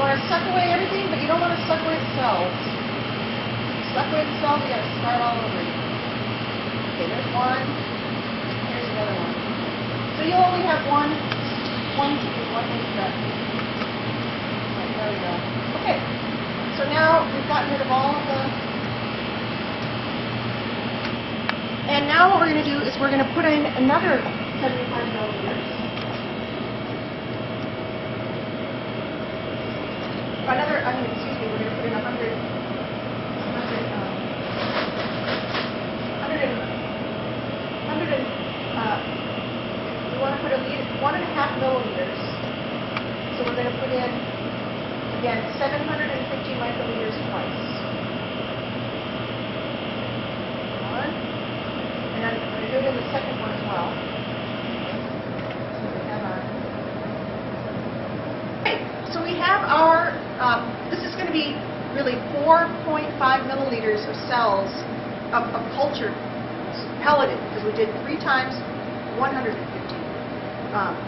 want to suck away everything, but you don't want to suck away the cells. Suck away the cells, you got to start all over again. Okay, there's one. Here's another one. So you only have one step. There we go. Okay. So now we've gotten rid of all of the. And now what we're going to do is we're going to put in another 75 milliliters. We're going to put in 100, we want to put 1.5 milliliters. So we're going to put in, again, 750 microliters twice. One. And I'm going to do it in the second one as well. So we have our, this is going to be really 4.5 milliliters of cells of culture pelleted, because we did 3 times 150. 1.5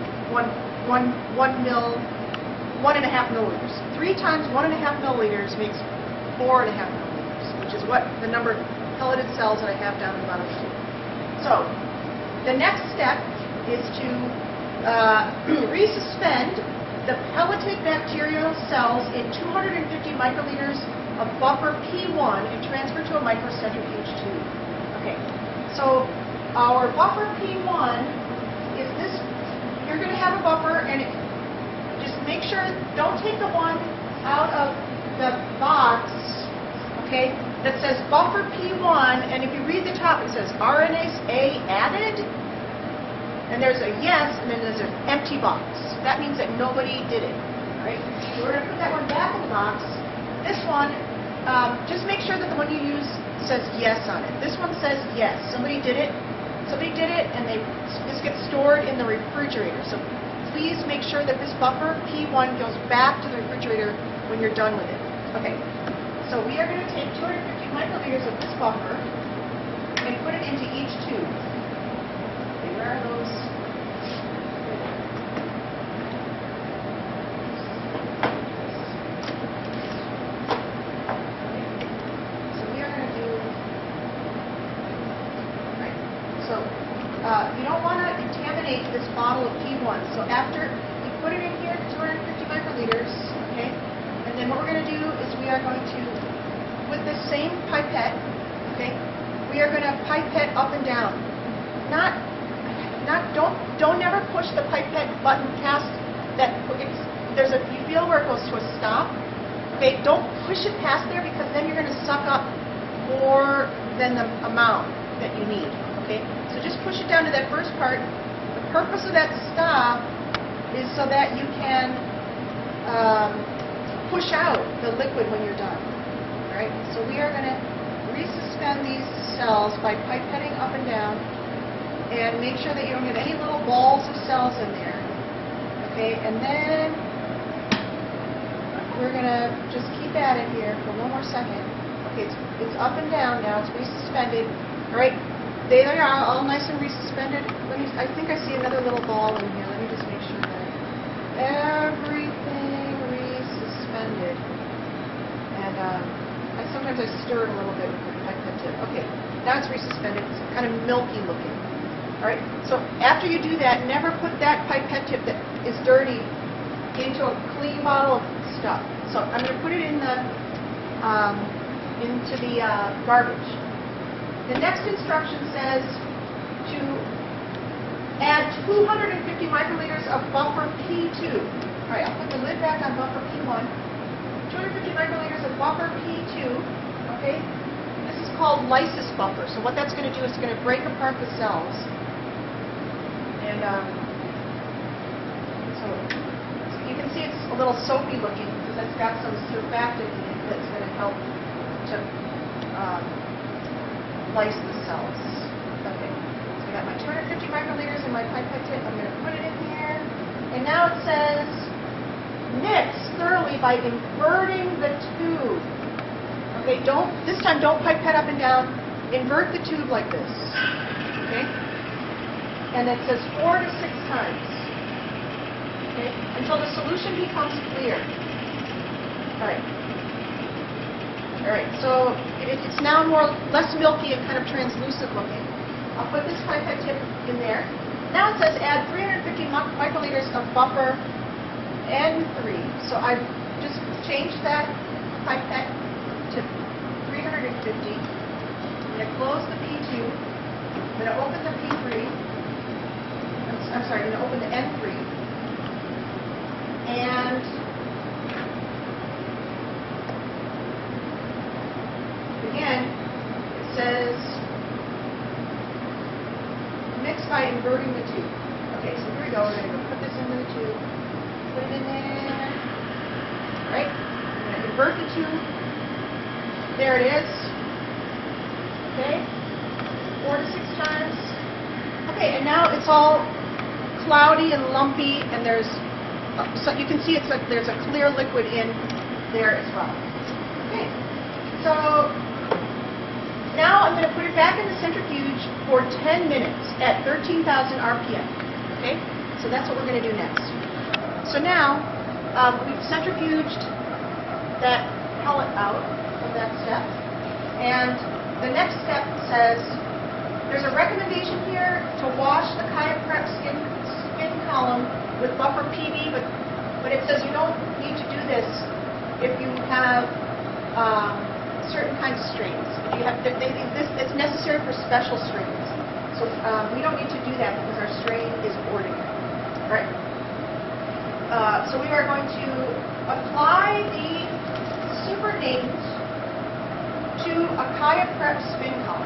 milliliters. 3 times 1.5 milliliters makes 4.5 milliliters, which is what the number of pelleted cells that I have down in the bottom of the tube. So the next step is to resuspend the pelleted bacterial cells in 250 microliters of buffer P1 and transfer to a microcentrifuge tube. Okay, so our buffer P1 is this. You're going to have a buffer, and just make sure, don't take the one out of the box, okay, that says buffer P1, and if you read the top, it says RNase A added, and there's a yes, and then there's an empty box. That means that nobody did it, right? So we're going to put that one back in the box. This one, just make sure that the one you use says yes on it. This one says yes. Somebody did it. Somebody did it, and this gets stored in the refrigerator. So please make sure that this buffer P1 goes back to the refrigerator when you're done with it. Okay. So we are going to take 250 microliters of this buffer and put it into each tube. Okay, where are those? You don't want to contaminate this bottle of P1. So after you put it in here, 250 microliters, okay? And then what we're going to do is we are going to, with the same pipette, okay, we are going to pipette up and down. Don't never push the pipette button past that. You feel where it goes to a stop. Okay, don't push it past there, because then you're going to suck up more than the amount that you need. Okay, so just push it down to that first part. The purpose of that stop is so that you can push out the liquid when you're done. All right, so we are going to resuspend these cells by pipetting up and down, and make sure that you don't get any little balls of cells in there. Okay, and then we're going to just keep at it here for one more second. Okay, it's up and down now. It's resuspended. All right. They are all nice and resuspended. I think I see another little ball in here. Let me just make sure that everything resuspended. And sometimes I stir it a little bit with the pipette tip. Okay, now it's resuspended. It's kind of milky looking. All right. So after you do that, never put that pipette tip that is dirty into a clean bottle of stuff. So I'm going to put it in the into the garbage. The next instruction says to add 250 microliters of buffer P2. All right, I'll put the lid back on buffer P1. 250 microliters of buffer P2. Okay, this is called lysis buffer. So what that's going to do is it's going to break apart the cells. And so you can see it's a little soapy looking, because it's got some surfactant in it that's going to help to lyse the cells. Okay, so I got my 250 microliters in my pipette tip. I'm going to put it in here. And now it says mix thoroughly by inverting the tube. Okay, this time don't pipette up and down. Invert the tube like this. Okay? And it says 4 to 6 times. Okay? Until the solution becomes clear. right. All right, so it's now less milky and kind of translucent looking. I'll put this pipette tip in there. Now it says add 350 microliters of buffer N3. So I've just changed that pipette to 350. I'm going to close the P2. I'm going to open the P3. I'm sorry, I'm going to open the N3. And again, it says mix by inverting the tube. Okay, so here we go. We're going to go put this into the tube. Put it in there. Right? I'm going to invert the tube. There it is. Okay? 4 to 6 times. Okay, and now it's all cloudy and lumpy, and so you can see there's a clear liquid in there as well. Okay, so now I'm going to put it back in the centrifuge for 10 minutes at 13,000 RPM. Okay, so that's what we're going to do next. So now we've centrifuged that pellet out of that step, and the next step says there's a recommendation here to wash the Kaya Prep spin column with buffer PB, but it says you don't need to do this if you have certain kinds of strains. If you have, it's necessary for special strains. So we don't need to do that because our strain is ordinary. All right. So we are going to apply the super natant to a Kaya Prep spin column.